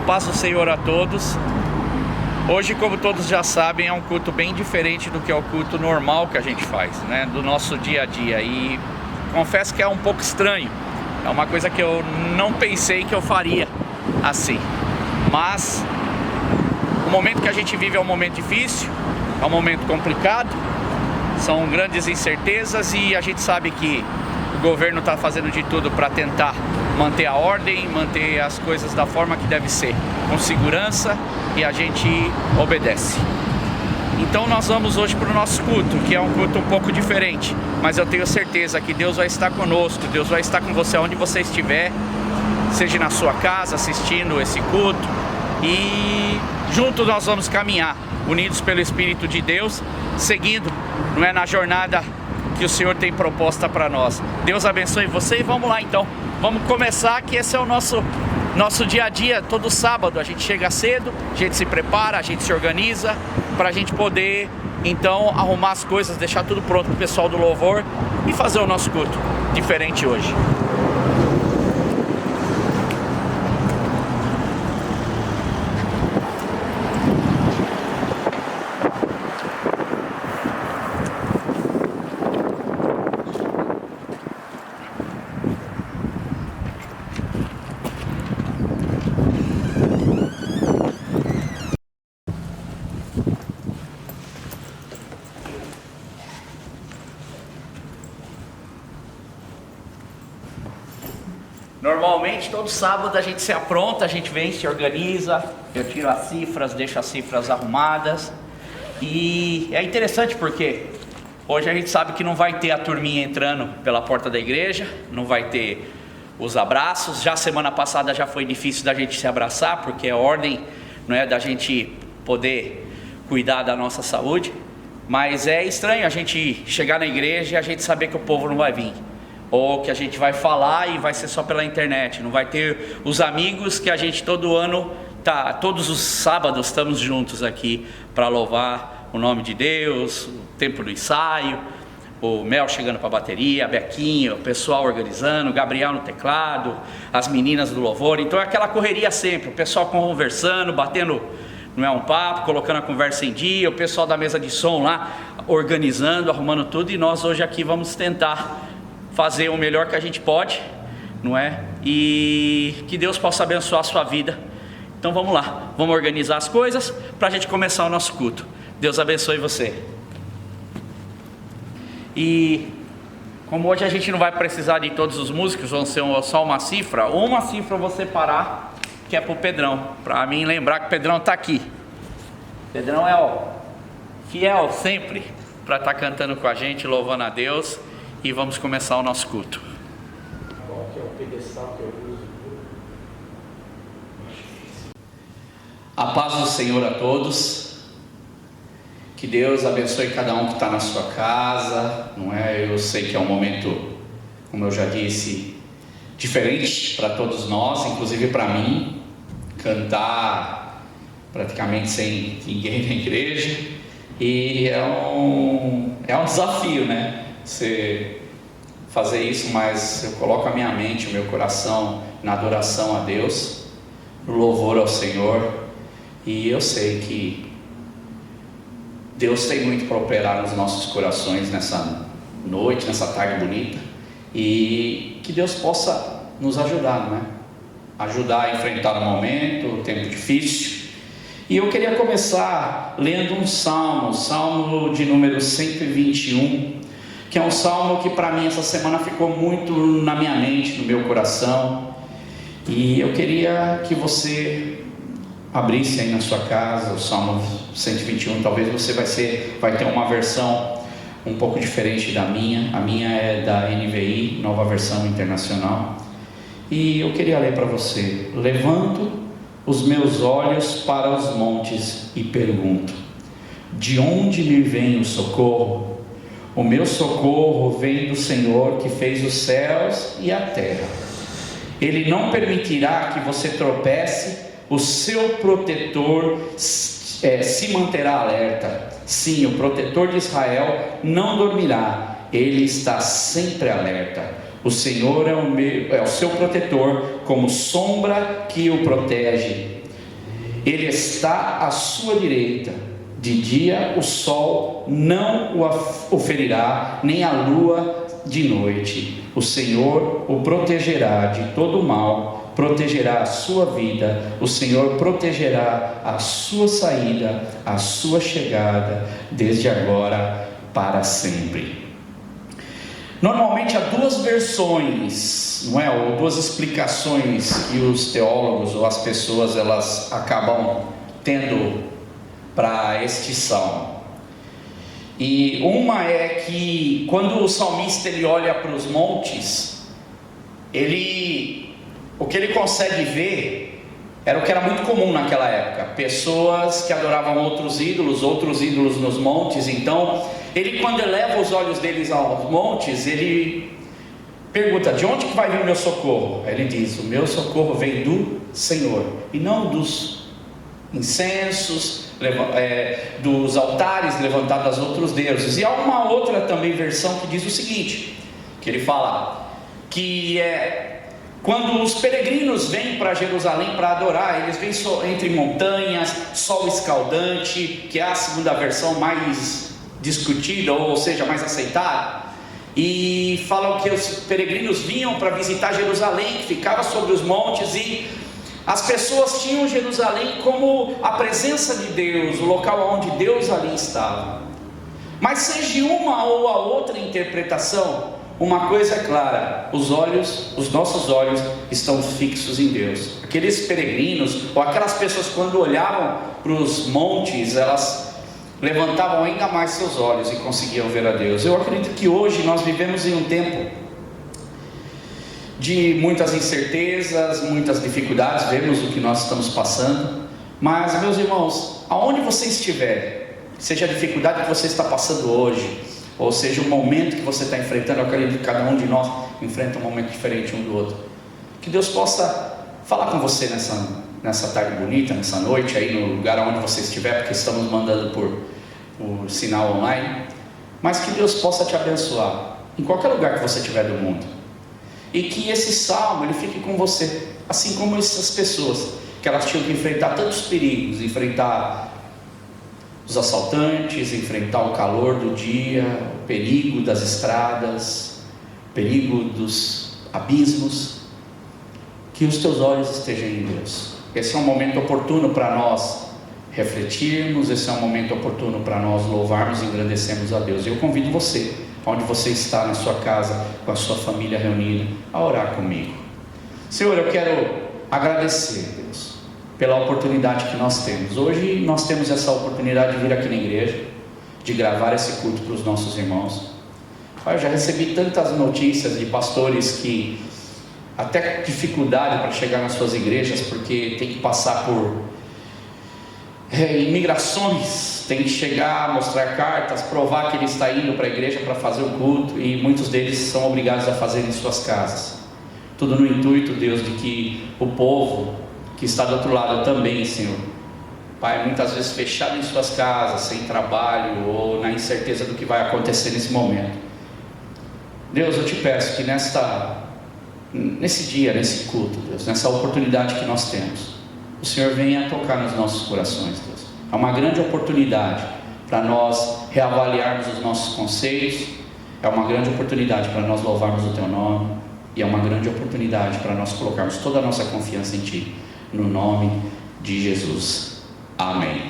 paz do Senhor a todos. Hoje, como todos já sabem, é um culto bem diferente do que é o culto normal que a gente faz, né? Do nosso dia a dia. E confesso que é um pouco estranho. É uma coisa que eu não pensei que eu faria assim. Mas o momento que a gente vive é um momento difícil, é um momento complicado, são grandes incertezas e a gente sabe que o governo está fazendo de tudo para tentar manter a ordem, manter as coisas da forma que deve ser, com segurança, e a gente obedece. Então nós vamos hoje para o nosso culto, que é um culto um pouco diferente, mas eu tenho certeza que Deus vai estar conosco, Deus vai estar com você onde você estiver, seja na sua casa assistindo esse culto, e juntos nós vamos caminhar, unidos pelo Espírito de Deus, seguindo, não é, na jornada que o Senhor tem proposta para nós. Deus abençoe você e vamos lá então. Vamos começar, que esse é o nosso dia a dia. Todo sábado a gente chega cedo, a gente se prepara, a gente se organiza para a gente poder então arrumar as coisas, deixar tudo pronto para o pessoal do louvor e fazer o nosso culto diferente hoje. Normalmente, todo sábado a gente se apronta, a gente vem, se organiza, eu tiro as cifras, deixo as cifras arrumadas. E é interessante porque hoje a gente sabe que não vai ter a turminha entrando pela porta da igreja, não vai ter os abraços. Já semana passada já foi difícil da gente se abraçar, porque é ordem, não é, da gente poder cuidar da nossa saúde. Mas é estranho a gente chegar na igreja e a gente saber que o povo não vai vir, ou que a gente vai falar e vai ser só pela internet, não vai ter os amigos que a gente todo ano tá, todos os sábados estamos juntos aqui para louvar o nome de Deus, o tempo do ensaio, o Mel chegando para a bateria, a Bequinha, o pessoal organizando, o Gabriel no teclado, as meninas do louvor. Então é aquela correria sempre, o pessoal conversando, batendo, não é, um papo, colocando a conversa em dia, o pessoal da mesa de som lá organizando, arrumando tudo, e nós hoje aqui vamos tentar fazer o melhor que a gente pode, não é? E que Deus possa abençoar a sua vida. Então vamos lá, vamos organizar as coisas para a gente começar o nosso culto. Deus abençoe você. E como hoje a gente não vai precisar de todos os músicos, vão ser só uma cifra eu vou separar, que é para o Pedrão, para mim lembrar que o Pedrão está aqui. Pedrão é fiel sempre para estar cantando com a gente, louvando a Deus. E vamos começar o nosso culto. Qual que é o pedestal que eu uso? A paz do Senhor a todos. Que Deus abençoe cada um que está na sua casa, não é? Eu sei que é um momento, como eu já disse, diferente para todos nós, inclusive para mim, cantar praticamente sem ninguém na igreja, e é um desafio, né? Você fazer isso, mas eu coloco a minha mente, o meu coração na adoração a Deus, no louvor ao Senhor, e eu sei que Deus tem muito para operar nos nossos corações nessa noite, nessa tarde bonita, e que Deus possa nos ajudar, né? Ajudar a enfrentar o momento, o tempo difícil. E eu queria começar lendo um salmo de número 121, que é um salmo que para mim essa semana ficou muito na minha mente, no meu coração, e eu queria que você abrisse aí na sua casa o salmo 121. Talvez você vai ter uma versão um pouco diferente da minha. A minha é da NVI, Nova Versão Internacional, e eu queria ler para você. Levanto os meus olhos para os montes e pergunto: de onde me vem o socorro? O meu socorro vem do Senhor, que fez os céus e a terra. Ele não permitirá que você tropece, o seu protetor se manterá alerta. Sim, o protetor de Israel não dormirá, ele está sempre alerta. O Senhor é o seu protetor, como sombra que o protege. Ele está à sua direita. De dia o sol não o ferirá, nem a lua de noite. O Senhor o protegerá de todo mal, protegerá a sua vida. O Senhor protegerá a sua saída, a sua chegada, desde agora para sempre. Normalmente há duas versões, não é? Ou duas explicações que os teólogos ou as pessoas elas acabam tendo para este salmo. E uma é que quando o salmista ele olha para os montes, o que ele consegue ver era o que era muito comum naquela época: pessoas que adoravam outros ídolos nos montes. Então ele, quando eleva os olhos deles aos montes, ele pergunta: de onde que vai vir o meu socorro? Aí ele diz: o meu socorro vem do Senhor, e não dos incensos, dos altares levantados a outros deuses. E há uma outra também versão que diz o seguinte, que ele fala que quando os peregrinos vêm para Jerusalém para adorar, eles vêm entre montanhas, sol escaldante, que é a segunda versão mais discutida, ou seja, mais aceitada, e falam que os peregrinos vinham para visitar Jerusalém, que ficava sobre os montes, e as pessoas tinham Jerusalém como a presença de Deus, o local onde Deus ali estava. Mas seja uma ou a outra interpretação, uma coisa é clara: os nossos olhos estão fixos em Deus. Aqueles peregrinos, ou aquelas pessoas, quando olhavam para os montes, elas levantavam ainda mais seus olhos e conseguiam ver a Deus. Eu acredito que hoje nós vivemos em um tempo de muitas incertezas, muitas dificuldades, vemos o que nós estamos passando, mas meus irmãos, aonde você estiver, seja a dificuldade que você está passando hoje, ou seja o momento que você está enfrentando, eu acredito que cada um de nós enfrenta um momento diferente um do outro, que Deus possa falar com você nessa tarde bonita, nessa noite aí no lugar onde você estiver, porque estamos mandando por sinal online, mas que Deus possa te abençoar em qualquer lugar que você estiver do mundo, e que esse salmo ele fique com você, assim como essas pessoas, que elas tinham que enfrentar tantos perigos, enfrentar os assaltantes, enfrentar o calor do dia, o perigo das estradas, o perigo dos abismos. Que os teus olhos estejam em Deus. Esse é um momento oportuno para nós refletirmos, esse é um momento oportuno para nós louvarmos e engrandecermos a Deus. Eu convido você, onde você está na sua casa, com a sua família reunida, a orar comigo. Senhor, eu quero agradecer, Deus, pela oportunidade que nós temos. Hoje nós temos essa oportunidade de vir aqui na igreja, de gravar esse culto para os nossos irmãos. Pai, eu já recebi tantas notícias de pastores que até dificuldade para chegar nas suas igrejas, porque tem que passar por imigrações, tem que chegar, mostrar cartas, provar que ele está indo para a igreja para fazer o culto, e muitos deles são obrigados a fazer em suas casas, tudo no intuito, Deus, de que o povo que está do outro lado também, Senhor, Pai, muitas vezes fechado em suas casas, sem trabalho, ou na incerteza do que vai acontecer nesse momento. Deus, eu te peço que nesse dia, nesse culto, Deus, nessa oportunidade que nós temos, o Senhor venha tocar nos nossos corações, Deus. É uma grande oportunidade para nós reavaliarmos os nossos conceitos, é uma grande oportunidade para nós louvarmos o Teu nome, e é uma grande oportunidade para nós colocarmos toda a nossa confiança em Ti, no nome de Jesus. Amém.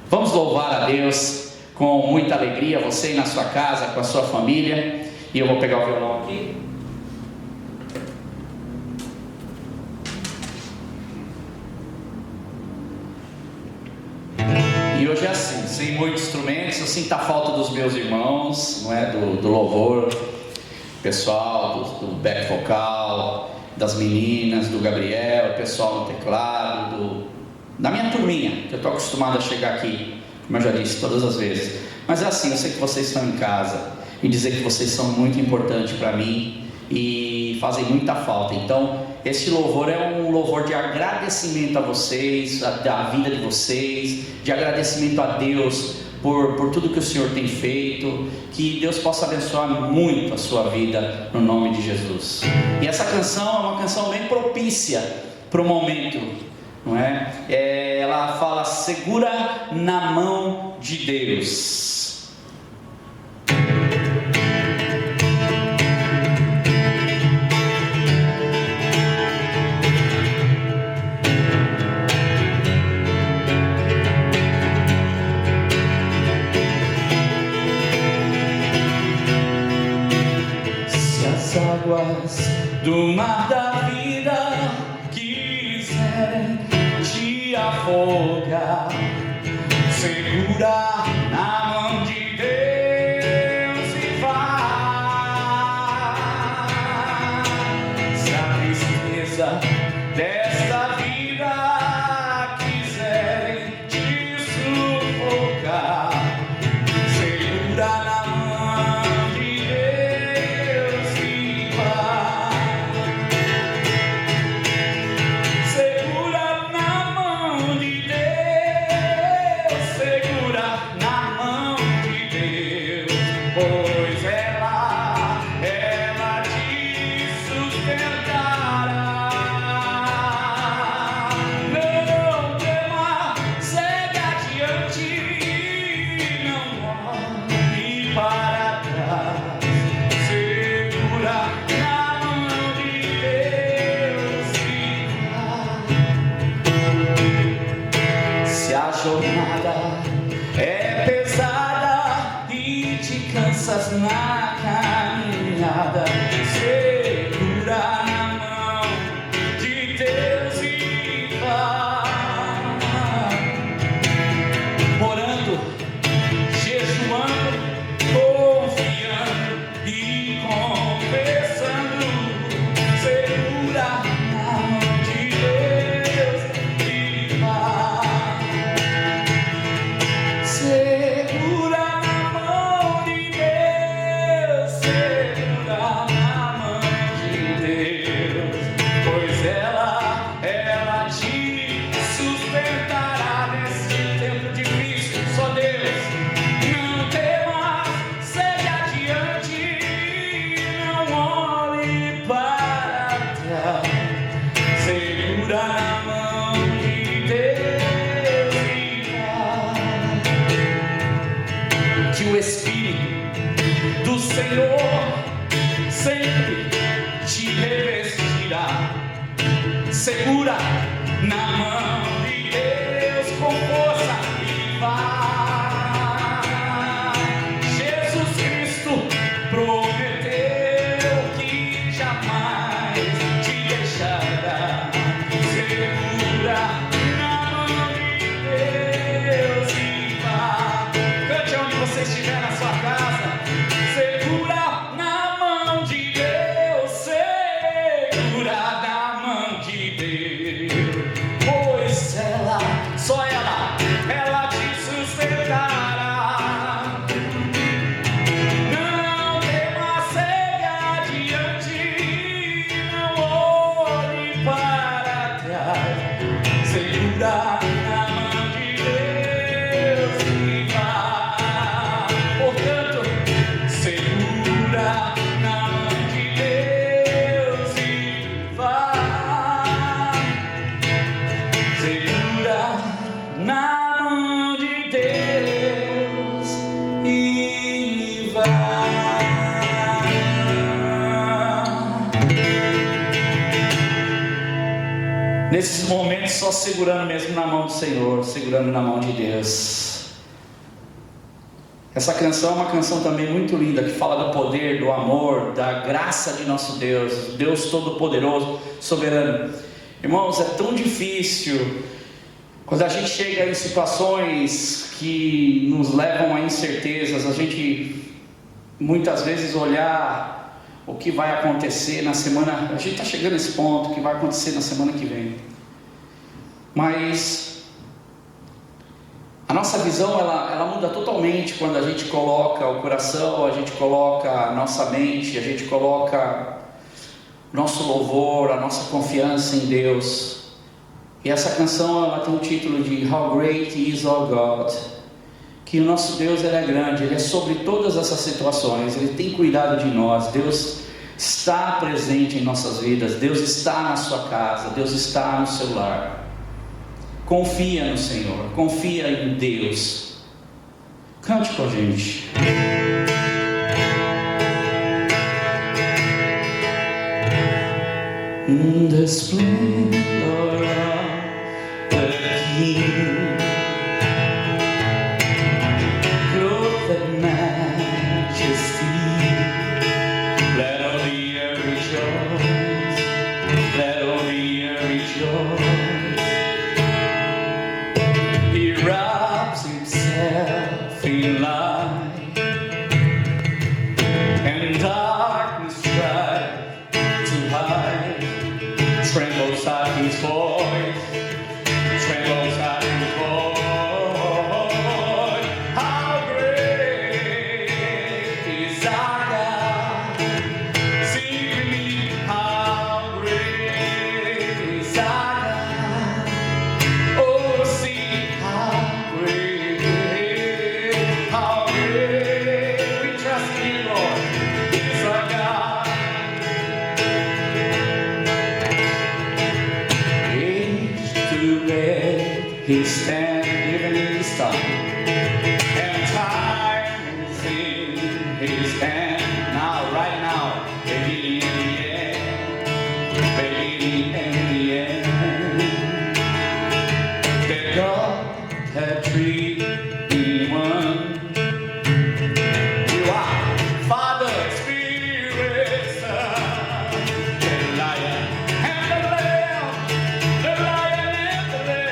Vamos louvar a Deus com muita alegria, você na sua casa, com a sua família, e eu vou pegar o violão aqui. E hoje é assim, sem muitos instrumentos, eu sinto a falta dos meus irmãos, não é? Do louvor, pessoal, do back vocal, das meninas, do Gabriel, o pessoal no teclado, da minha turminha, que eu estou acostumado a chegar aqui, como eu já disse todas as vezes. Mas é assim, eu sei que vocês estão em casa, e dizer que vocês são muito importantes para mim, e fazem muita falta. Então esse louvor é um louvor de agradecimento a vocês, da vida de vocês, de agradecimento a Deus por tudo que o Senhor tem feito. Que Deus possa abençoar muito a sua vida, no nome de Jesus. E essa canção é uma canção bem propícia para o momento, não é? Ela fala: segura na mão de Deus. Águas do mar da vida quiserem te afogar, segura na mão de Deus e vai. Se a tristeza desta vida quiserem te sufocar, segura na na caminhada, segura na mão de Deus e vai. Orando, jejuando, confiando e confessando, segura na mão de Deus e vai. Segura Senhor sempre te revestirá, segura na mão de Deus com força e vai. Jesus Cristo prometeu que jamais te deixará, segura na mão de Deus e vai. Cante onde você estiver na sua casa. Segura na mão de Deus, segura na mão de Deus, pois ela, só ela te sustentará. Não temas, segue adiante, não olhe para trás, segura na mão de Deus e vai. Portanto, segura na mão de Deus e vai. Segura na mão de Deus e vai. Nesses momentos, só segurando mesmo na mão do Senhor, segurando na mão de Deus. Essa canção é uma canção também muito linda, que fala do poder, do amor, da graça de nosso Deus, Deus Todo-Poderoso, Soberano. Irmãos, é tão difícil quando a gente chega em situações que nos levam a incertezas, a gente muitas vezes olhar o que vai acontecer na semana, a gente está chegando nesse ponto, o que vai acontecer na semana que vem. Mas a nossa visão ela muda totalmente quando a gente coloca o coração, a gente coloca a nossa mente, a gente coloca nosso louvor, a nossa confiança em Deus. E essa canção ela tem o título de How Great Is Our God, que o nosso Deus ele é grande, Ele é sobre todas essas situações, Ele tem cuidado de nós. Deus está presente em nossas vidas, Deus está na sua casa, Deus está no seu lar. Confia no Senhor, confia em Deus. Cante com a gente. The splendor of the King, clothed in majesty, let all the earth rejoice, let all the earth rejoice. He wraps himself in light, and darkness tries to hide. Trembles at his voice, trembles at his voice. How great is our God? Sing with me, how great is our God? Oh, sing how great, we trust in you, Lord, is our God. He stands even in this time, and time is in his hand. Now, right now, beginning and the end, beginning and the end. That God had treated me one. You are Father, Spirit, Son, the Lion and the Lamb, the Lion and the Lamb.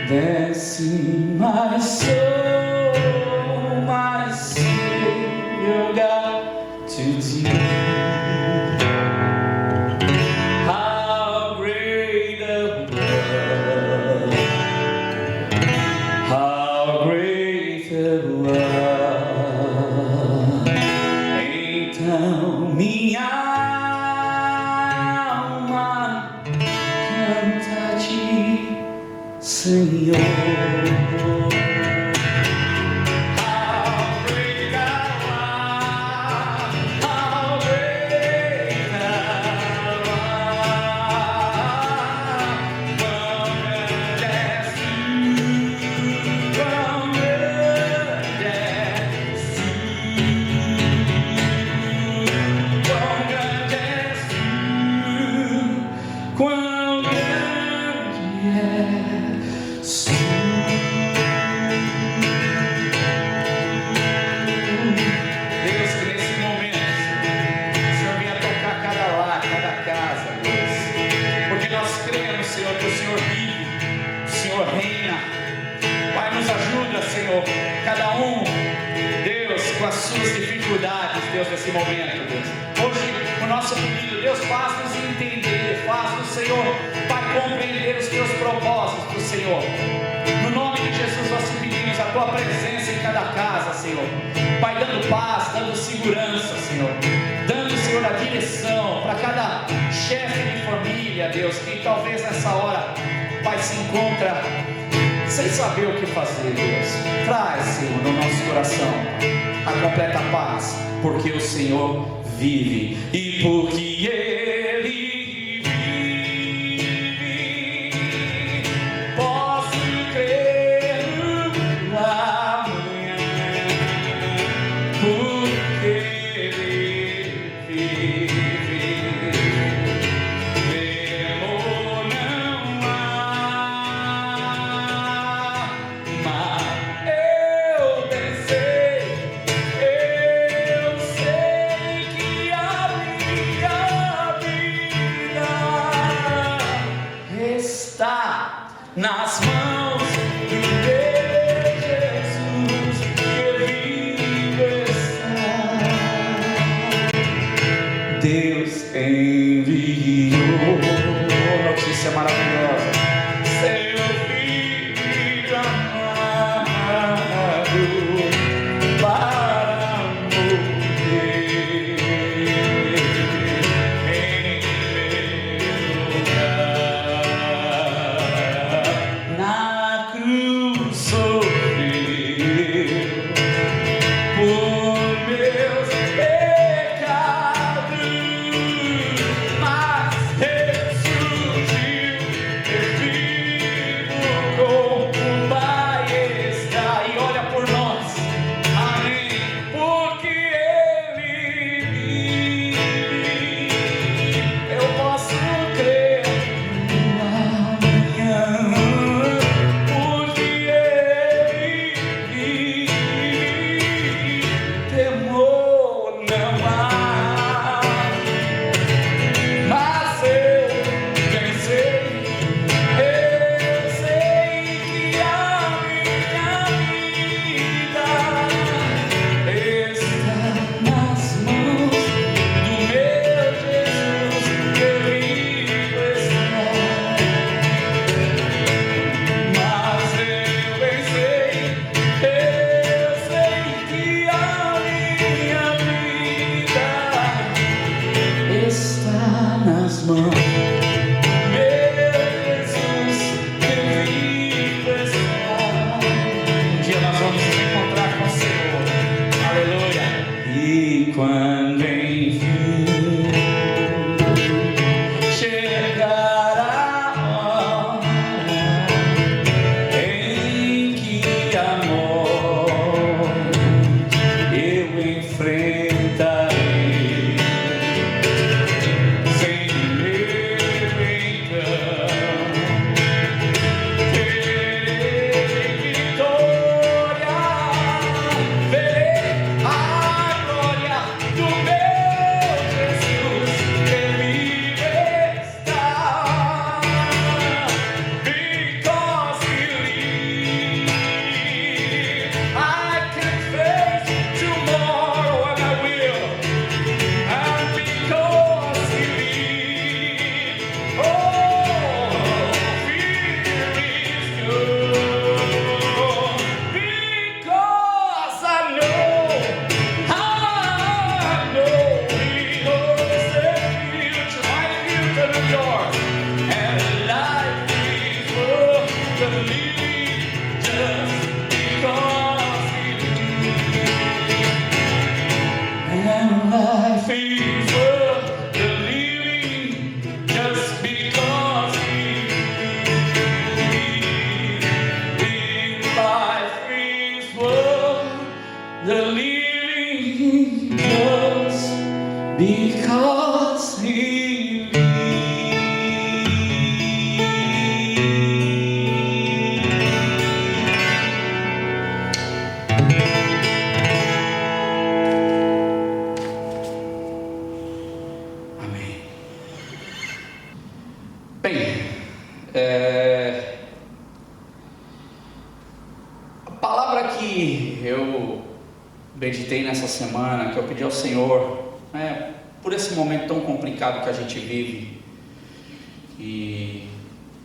That's in my soul, my Savior got to thee. How great a love, how great a love. Então minha Senhor. Deus, nesse momento, Deus. Hoje, o nosso pedido, Deus, faz-nos entender, faz-nos, Senhor, Pai, compreender os Teus propósitos, Senhor. No nome de Jesus, nós te pedimos a Tua presença em cada casa, Senhor. Pai, dando paz, dando segurança, Senhor. Dando, Senhor, a direção para cada chefe de família, Deus, que talvez nessa hora, Pai, se encontra sem saber o que fazer, Deus. Traz, Senhor, no nosso coração a completa paz, porque o Senhor vive e porque Ele vive, posso crer no amanhã, porque Ele vive. Vê-lo não há, mas eu pensei, eu sei que a minha vida está nas mãos do meu Jesus, que vive está. Deus enviou, notícia maravilhosa, seu filho amado para morrer em meu lugar. Na que eu meditei nessa semana, que eu pedi ao Senhor, por esse momento tão complicado que a gente vive, e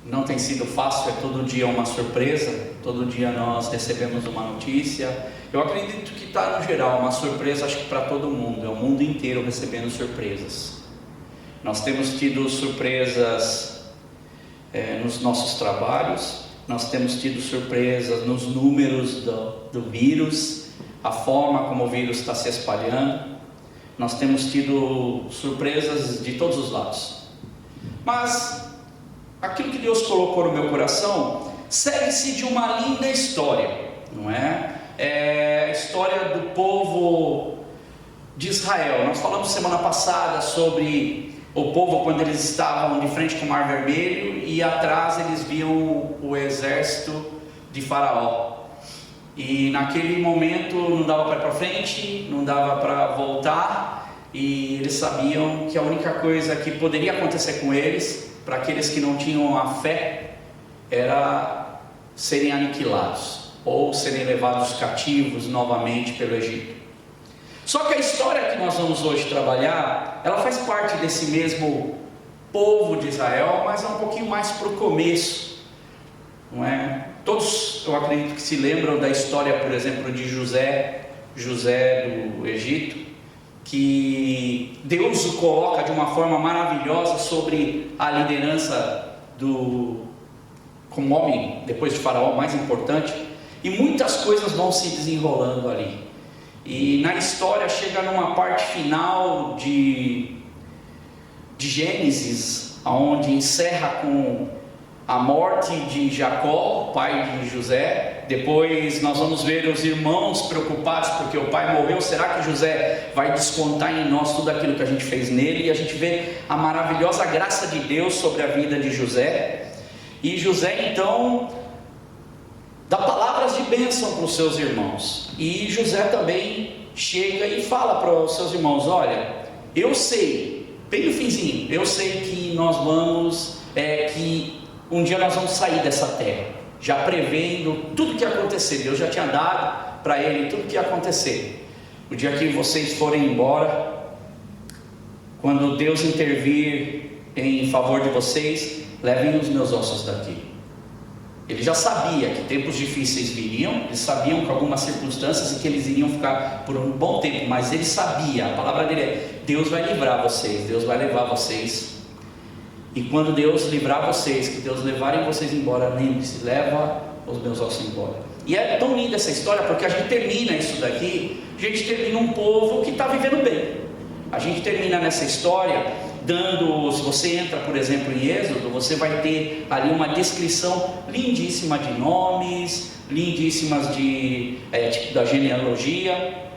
não tem sido fácil, é todo dia uma surpresa, todo dia nós recebemos uma notícia. Eu acredito que está no geral uma surpresa, acho que para todo mundo, é o mundo inteiro recebendo surpresas. Nós temos tido surpresas nos nossos trabalhos, nós temos tido surpresas nos números do vírus, a forma como o vírus está se espalhando, nós temos tido surpresas de todos os lados. Mas aquilo que Deus colocou no meu coração segue-se de uma linda história, não é? É a história do povo de Israel. Nós falamos semana passada sobre o povo quando eles estavam de frente com o Mar Vermelho e atrás eles viam o exército de Faraó. E naquele momento não dava para ir para frente, não dava para voltar, e eles sabiam que a única coisa que poderia acontecer com eles, para aqueles que não tinham a fé, era serem aniquilados ou serem levados cativos novamente pelo Egito. Só que a história que nós vamos hoje trabalhar, ela faz parte desse mesmo povo de Israel, mas é um pouquinho mais para o começo, não é? Todos, eu acredito que se lembram da história, por exemplo, de José do Egito, que Deus o coloca de uma forma maravilhosa sobre a liderança como homem, depois de Faraó, mais importante, e muitas coisas vão se desenrolando ali. E na história chega numa parte final de Gênesis, onde encerra com a morte de Jacó, pai de José. Depois nós vamos ver os irmãos preocupados porque o pai morreu. Será que José vai descontar em nós tudo aquilo que a gente fez nele? E a gente vê a maravilhosa graça de Deus sobre a vida de José. E José então dá palavras de bênção para os seus irmãos. E José também chega e fala para os seus irmãos: olha, eu sei, bem no finzinho, eu sei que nós vamos, que um dia nós vamos sair dessa terra, já prevendo tudo que ia acontecer. Deus já tinha dado para ele tudo que ia acontecer. O dia que vocês forem embora, quando Deus intervir em favor de vocês, levem os meus ossos daqui. Ele já sabia que tempos difíceis viriam, eles sabiam que algumas circunstâncias e que eles iriam ficar por um bom tempo, mas ele sabia, a palavra dele é: Deus vai livrar vocês, Deus vai levar vocês. E quando Deus livrar vocês, que Deus levarem vocês embora, lembre-se, leva os meus ossos embora. E é tão linda essa história, porque a gente termina isso daqui, a gente termina um povo que está vivendo bem. A gente termina nessa história dando, se você entra, por exemplo, em Êxodo, você vai ter ali uma descrição lindíssima de nomes, lindíssimas da genealogia.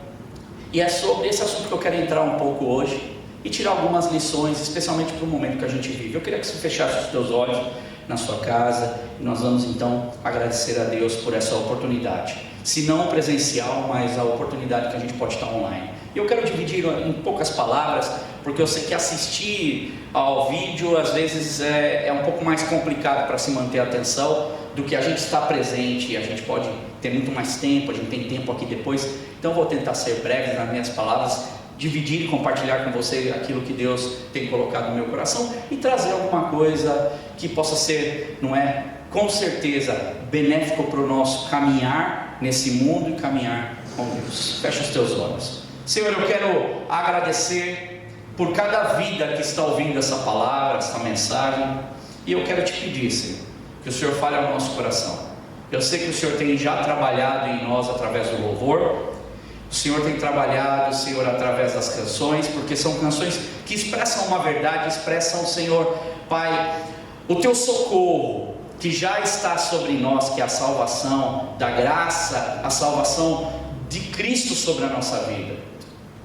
E é sobre esse assunto que eu quero entrar um pouco hoje e tirar algumas lições, especialmente para o momento que a gente vive. Eu queria que você fechasse os teus olhos na sua casa, e nós vamos então agradecer a Deus por essa oportunidade, se não presencial, mas a oportunidade que a gente pode estar online. E eu quero dividir em poucas palavras, porque eu sei que assistir ao vídeo às vezes é um pouco mais complicado para se manter a atenção do que a gente estar presente, e a gente pode ter muito mais tempo, a gente tem tempo aqui depois. Então eu vou tentar ser breve nas minhas palavras, dividir e compartilhar com você aquilo que Deus tem colocado no meu coração e trazer alguma coisa que possa ser, com certeza, benéfico para o nosso caminhar nesse mundo e caminhar com Deus. Fecha os teus olhos. Senhor, eu quero agradecer por cada vida que está ouvindo essa palavra, essa mensagem, e eu quero te pedir, Senhor, que o Senhor fale ao nosso coração. Eu sei que o Senhor tem já trabalhado em nós através do louvor, o Senhor tem trabalhado, Senhor, através das canções, porque são canções que expressam uma verdade, expressam, Senhor, Pai, o teu socorro que já está sobre nós, que é a salvação da graça, a salvação de Cristo sobre a nossa vida.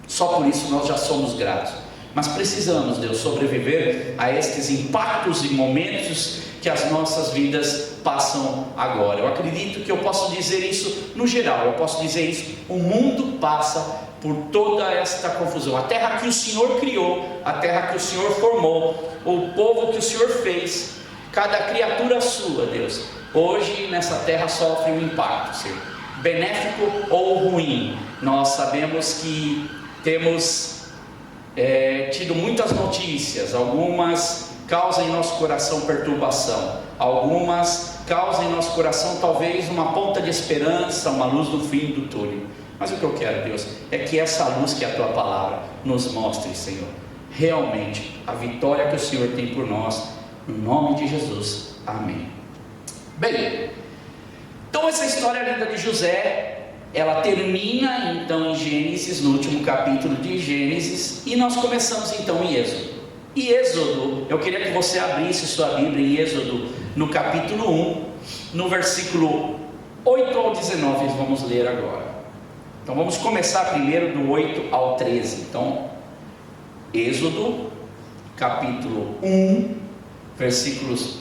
Só por isso nós já somos gratos, mas precisamos, Deus, sobreviver a estes impactos e momentos que as nossas vidas passam agora. Eu acredito que eu posso dizer isso no geral, eu posso dizer isso: o mundo passa por toda esta confusão. A terra que o Senhor criou, a terra que o Senhor formou, o povo que o Senhor fez, cada criatura sua, Deus, hoje nessa terra sofre um impacto, Senhor, benéfico ou ruim. Nós sabemos que temos tido muitas notícias, algumas causam em nosso coração perturbação, algumas causam em nosso coração talvez uma ponta de esperança, uma luz no fim do túnel. Mas o que eu quero, Deus, é que essa luz que é a Tua palavra nos mostre, Senhor, realmente a vitória que o Senhor tem por nós, no nome de Jesus, amém. Bem, então essa história linda de José, ela termina então em Gênesis, no último capítulo de Gênesis, e nós começamos então em Êxodo. E Êxodo, eu queria que você abrisse sua Bíblia em Êxodo, no capítulo 1, no versículo 8 ao 19, vamos ler agora. Então vamos começar primeiro do 8 ao 13. Então, Êxodo, capítulo 1, versículos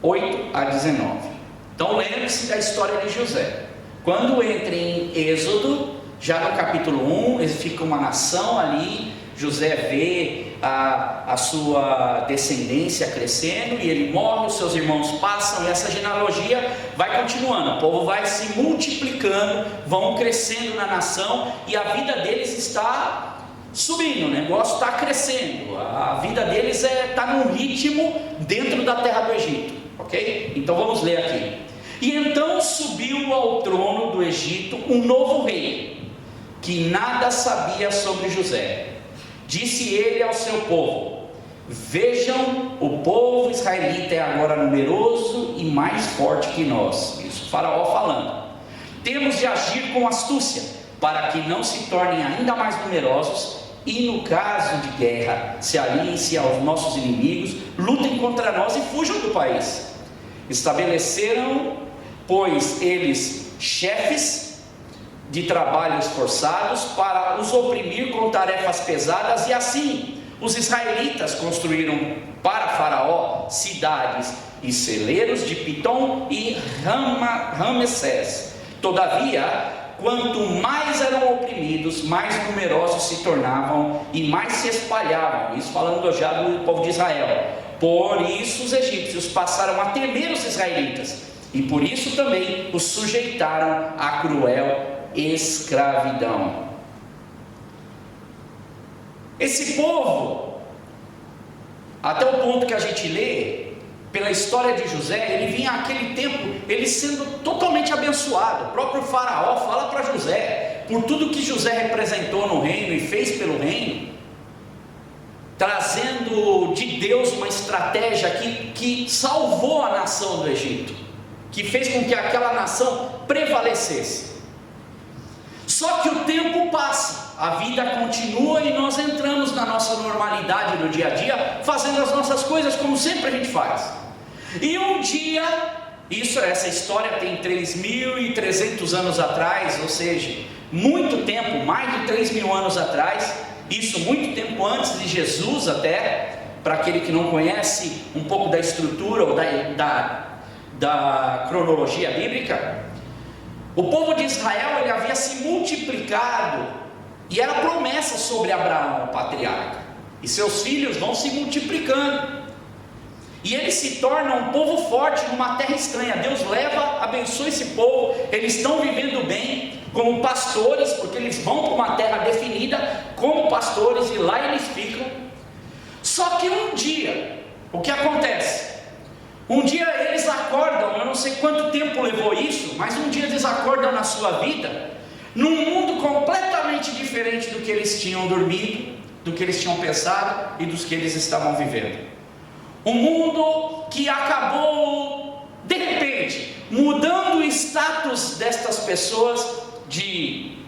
8 a 19. Então lembre-se da história de José. Quando entra em Êxodo, já no capítulo 1, fica uma nação ali. José vê a sua descendência crescendo e ele morre, os seus irmãos passam, e essa genealogia vai continuando, o povo vai se multiplicando, vão crescendo na nação, e a vida deles está subindo, o negócio está crescendo, a vida deles está num ritmo dentro da terra do Egito, ok? Então vamos ler aqui. E então subiu ao trono do Egito um novo rei, que nada sabia sobre José. Disse ele ao seu povo: vejam, o povo israelita é agora numeroso e mais forte que nós. Isso Faraó falando. Temos de agir com astúcia, para que não se tornem ainda mais numerosos, e no caso de guerra, se aliem-se aos nossos inimigos, lutem contra nós e fujam do país. Estabeleceram, pois, eles chefes de trabalhos forçados para os oprimir com tarefas pesadas, e assim os israelitas construíram para Faraó cidades e celeiros de Pitom e Ramessés. Todavia, quanto mais eram oprimidos, mais numerosos se tornavam e mais se espalhavam. Isso falando já do povo de Israel. Por isso os egípcios passaram a temer os israelitas, e por isso também os sujeitaram à cruel escravidão. Esse povo, até o ponto que a gente lê, pela história de José, ele vinha aquele tempo, ele sendo totalmente abençoado. O próprio Faraó fala para José, por tudo que José representou no reino e fez pelo reino, trazendo de Deus uma estratégia que salvou a nação do Egito, que fez com que aquela nação prevalecesse. Só que o tempo passa, a vida continua e nós entramos na nossa normalidade do dia a dia, fazendo as nossas coisas como sempre a gente faz. E um dia, essa história tem 3.300 anos atrás, ou seja, muito tempo, mais de 3.000 anos atrás, isso muito tempo antes de Jesus até, para aquele que não conhece um pouco da estrutura ou da cronologia bíblica. O povo de Israel, ele havia se multiplicado, e era promessa sobre Abraão, o patriarca, e seus filhos vão se multiplicando, e eles se tornam um povo forte numa terra estranha. Deus leva, abençoa esse povo, eles estão vivendo bem, como pastores, porque eles vão para uma terra definida, como pastores, e lá eles ficam. Só que um dia, o que acontece? Um dia eles acordam, eu não sei quanto tempo levou isso, mas um dia eles acordam na sua vida, num mundo completamente diferente do que eles tinham dormido, do que eles tinham pensado e dos que eles estavam vivendo. Um mundo que acabou, de repente, mudando o status destas pessoas de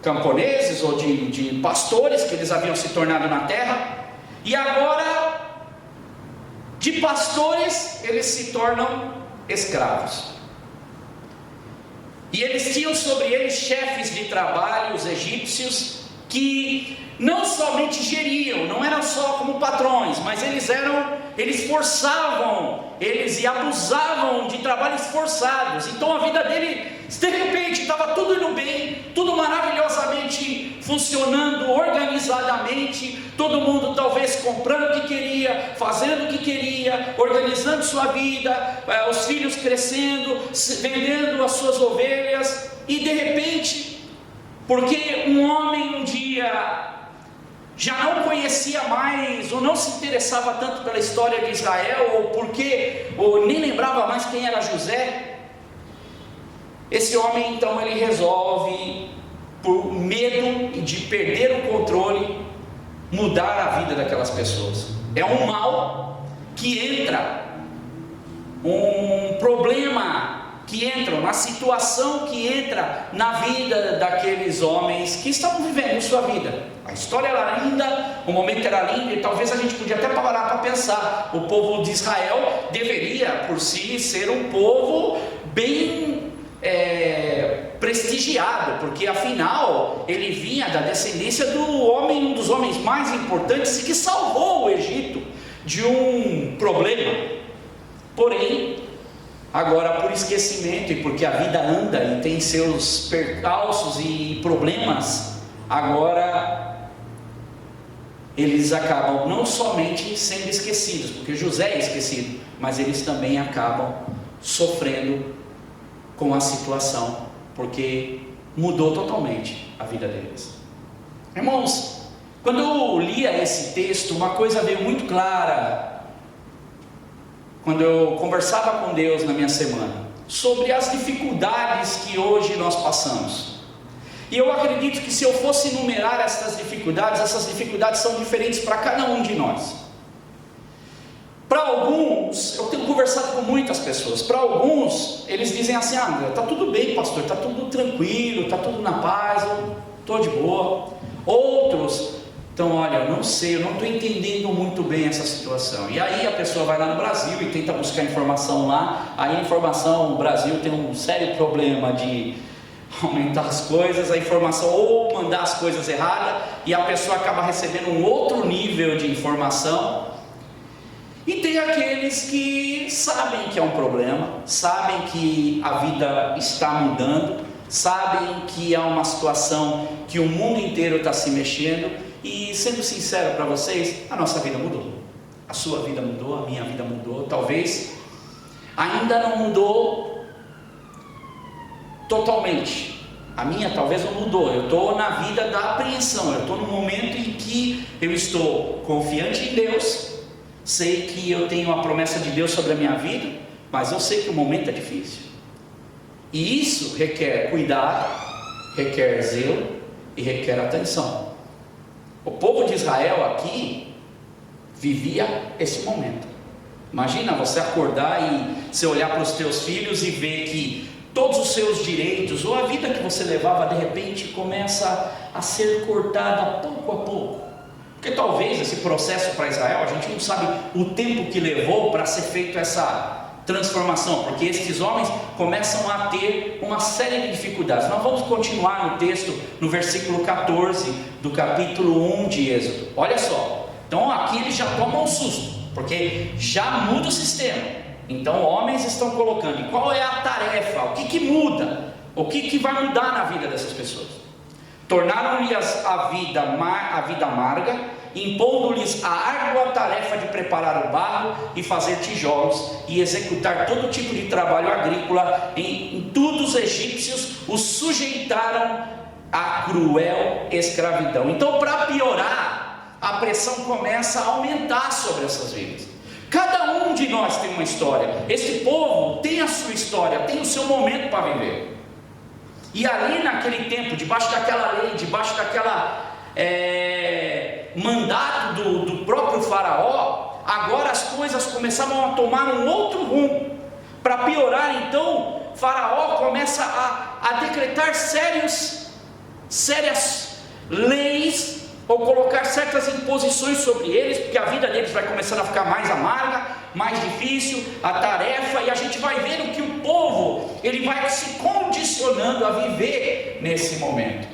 camponeses ou de pastores que eles haviam se tornado na terra, e agora, de pastores, eles se tornam escravos. E eles tinham sobre eles chefes de trabalho, os egípcios, que não somente geriam, não eram só como patrões, mas eles forçavam, eles abusavam de trabalhos forçados. Então a vida dele, de repente, estava tudo indo bem, tudo maravilhosamente funcionando, organizadamente, todo mundo talvez comprando o que queria, fazendo o que queria, organizando sua vida, os filhos crescendo, vendendo as suas ovelhas, e de repente, porque um homem um dia já não conhecia mais, ou não se interessava tanto pela história de Israel, ou nem lembrava mais quem era José, esse homem então ele resolve, por medo de perder o controle, mudar a vida daquelas pessoas. É um mal que entra, um problema que entra, uma situação que entra na vida daqueles homens que estavam vivendo sua vida. A história era linda, o momento era lindo, e talvez a gente podia até parar para pensar, o povo de Israel deveria por si ser um povo bem prestigiado, porque afinal ele vinha da descendência do homem, um dos homens mais importantes, que salvou o Egito de um problema. Porém, agora, por esquecimento e porque a vida anda e tem seus percalços e problemas, agora eles acabam não somente sendo esquecidos, porque José é esquecido, mas eles também acabam sofrendo com a situação, porque mudou totalmente a vida deles. Irmãos, quando eu lia esse texto, uma coisa veio muito clara quando eu conversava com Deus na minha semana, sobre as dificuldades que hoje nós passamos. E eu acredito que se eu fosse enumerar essas dificuldades são diferentes para cada um de nós. Para alguns, eu tenho conversado com muitas pessoas, para alguns, eles dizem assim: está tudo bem, pastor, está tudo tranquilo, está tudo na paz, eu estou de boa. Outros, então, olha, eu não sei, eu não estou entendendo muito bem essa situação. E aí a pessoa vai lá no Brasil e tenta buscar informação lá. Aí a informação, o Brasil tem um sério problema de aumentar as coisas, a informação, ou mandar as coisas erradas, e a pessoa acaba recebendo um outro nível de informação. E tem aqueles que sabem que é um problema, sabem que a vida está mudando, sabem que há uma situação que o mundo inteiro está se mexendo. E sendo sincero para vocês, a nossa vida mudou, a sua vida mudou, a minha vida mudou. Talvez ainda não mudou totalmente, a minha talvez não mudou. Eu estou na vida da apreensão, eu estou no momento em que eu estou confiante em Deus, sei que eu tenho a promessa de Deus sobre a minha vida, mas eu sei que o momento é difícil, e isso requer cuidado, requer zelo e requer atenção. O povo de Israel aqui vivia esse momento. Imagina você acordar e você olhar para os teus filhos e ver que todos os seus direitos, ou a vida que você levava, de repente começa a ser cortada pouco a pouco. Porque talvez esse processo para Israel, a gente não sabe o tempo que levou para ser feita essa transformação, porque esses homens começam a ter uma série de dificuldades. Nós vamos continuar no texto, no versículo 14 do capítulo 1 de Êxodo. Olha só, então aqui eles já tomam um susto, porque já muda o sistema. Então homens estão colocando, e qual é a tarefa, o que muda, o que vai mudar na vida dessas pessoas? Tornaram-lhes a vida amarga, impondo-lhes a árdua tarefa de preparar o barro e fazer tijolos e executar todo tipo de trabalho agrícola. Em tudo os egípcios os sujeitaram a cruel escravidão. Então, para piorar, a pressão começa a aumentar sobre essas vidas. Cada um de nós tem uma história. Esse povo tem a sua história, tem o seu momento para viver. E ali naquele tempo, debaixo daquela lei, debaixo daquela mandato do próprio faraó, agora as coisas começavam a tomar um outro rumo. Para piorar, então, faraó começa a decretar sérias leis, ou colocar certas imposições sobre eles, porque a vida deles vai começando a ficar mais amarga, mais difícil, a tarefa, e a gente vai vendo que o povo, ele vai se condicionando a viver nesse momento.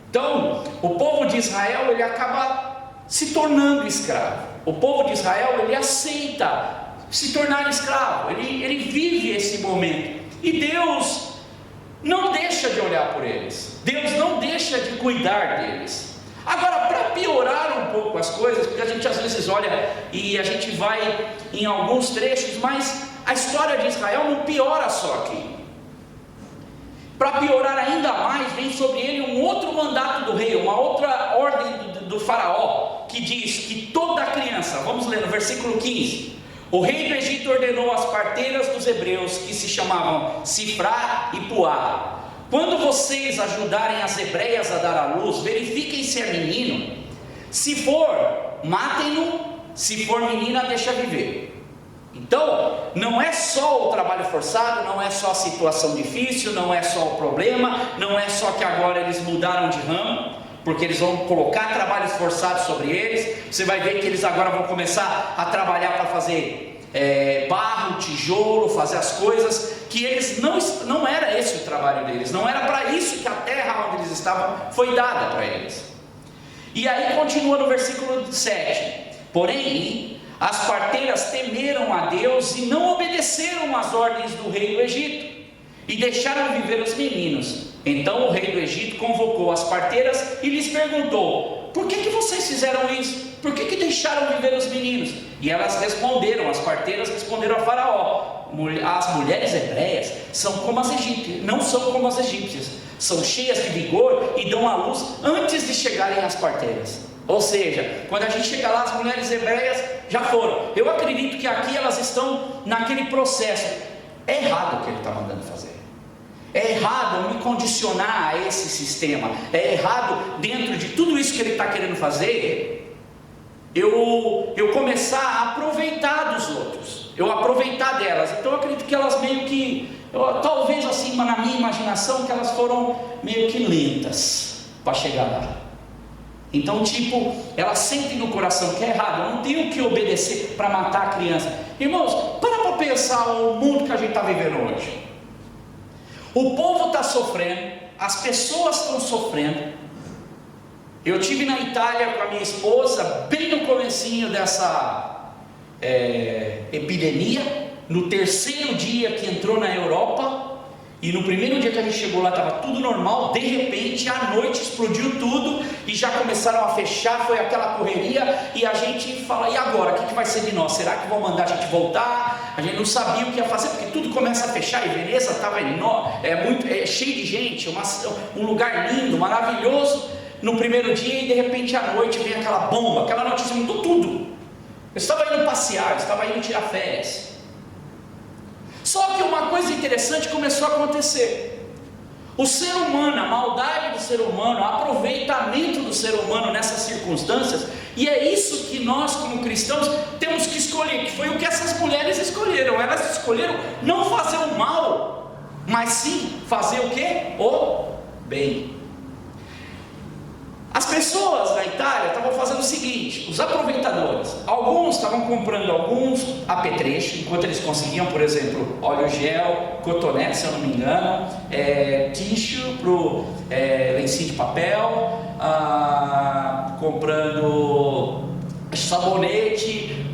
Então, o povo de Israel, ele acaba se tornando escravo. O povo de Israel, ele aceita se tornar escravo, ele vive esse momento, e Deus não deixa de olhar por eles, Deus não deixa de cuidar deles. Agora, para piorar um pouco as coisas, porque a gente às vezes olha e a gente vai em alguns trechos, mas a história de Israel não piora só aqui. Para piorar ainda mais, vem sobre ele um outro mandato do rei, uma outra ordem do faraó, que diz que toda criança, vamos ler no versículo 15: o rei do Egito ordenou às parteiras dos hebreus, que se chamavam Sifrá e Puá: quando vocês ajudarem as hebreias a dar à luz, verifiquem se é menino. Se for, matem-no; se for menina, deixa viver. Então, não é só o trabalho forçado, não é só a situação difícil, não é só o problema, não é só que agora eles mudaram de ramo, porque eles vão colocar trabalhos forçados sobre eles. Você vai ver que eles agora vão começar a trabalhar para fazer barro, tijolo, fazer as coisas que eles não era esse o trabalho deles, não era para isso que a terra onde eles estavam foi dada para eles. E aí continua no versículo 7: porém, as parteiras temeram a Deus e não obedeceram às ordens do rei do Egito, e deixaram viver os meninos. Então o rei do Egito convocou as parteiras e lhes perguntou: por que vocês fizeram isso? Por que deixaram viver os meninos? E elas responderam, as parteiras responderam a Faraó: as mulheres hebreias são como as egípcias, não são como as egípcias, são cheias de vigor e dão à luz antes de chegarem às parteiras. Ou seja, quando a gente chega lá, as mulheres hebreias já foram. Eu acredito que aqui elas estão naquele processo. É errado o que ele está mandando fazer. É errado eu me condicionar a esse sistema. É errado, dentro de tudo isso que ele está querendo fazer, eu começar a aproveitar dos outros, eu aproveitar delas. Então eu acredito que elas meio que, talvez assim, na minha imaginação, que elas foram meio que lentas para chegar lá. Então, elas sentem no coração que é errado, eu não tenho que obedecer para matar a criança. Irmãos, para pensar o mundo que a gente está vivendo hoje. O povo está sofrendo, as pessoas estão sofrendo. Eu estive na Itália com a minha esposa, bem no comecinho dessa epidemia, no terceiro dia que entrou na Europa. E no primeiro dia que a gente chegou lá estava tudo normal. De repente à noite explodiu tudo e já começaram a fechar, foi aquela correria. E a gente fala: e agora? O que vai ser de nós? Será que vão mandar a gente voltar? A gente não sabia o que ia fazer, porque tudo começa a fechar. E Veneza estava cheio de gente, um lugar lindo, maravilhoso no primeiro dia. E de repente à noite vem aquela bomba, aquela notícia mudou tudo. Eu estava indo passear, eu estava indo tirar férias. Só que uma coisa interessante começou a acontecer. O ser humano, a maldade do ser humano, o aproveitamento do ser humano nessas circunstâncias, e é isso que nós como cristãos temos que escolher, que foi o que essas mulheres escolheram. Elas escolheram não fazer o mal, mas sim fazer o quê? O bem. As pessoas na Itália estavam fazendo o seguinte: os aproveitadores, alguns estavam comprando alguns apetrechos, enquanto eles conseguiam, por exemplo, óleo gel, cotonete, se eu não me engano, tissue para o lencinho de papel, comprando sabonete,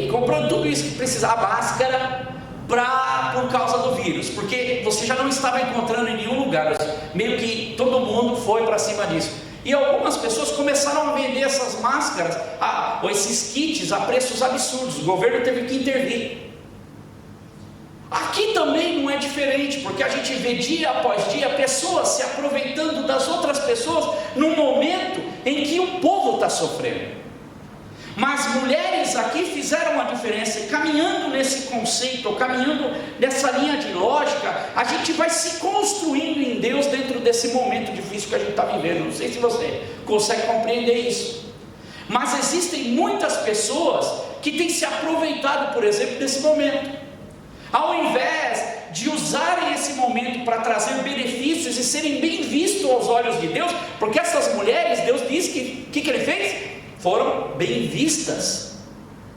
comprando tudo isso que precisava, máscara, por causa do vírus, porque você já não estava encontrando em nenhum lugar, meio que todo mundo foi para cima disso. E algumas pessoas começaram a vender essas máscaras, ou esses kits a preços absurdos. O governo teve que intervir. Aqui também não é diferente, porque a gente vê dia após dia pessoas se aproveitando das outras pessoas num momento em que o povo está sofrendo. Mas mulheres aqui fizeram uma diferença, e caminhando nesse conceito, ou caminhando nessa linha de lógica, a gente vai se construindo em Deus dentro desse momento difícil que a gente está vivendo. Não sei se você consegue compreender isso, mas existem muitas pessoas que têm se aproveitado, por exemplo, desse momento, ao invés de usarem esse momento para trazer benefícios e serem bem vistos aos olhos de Deus, porque essas mulheres, Deus diz que ele fez? Foram bem vistas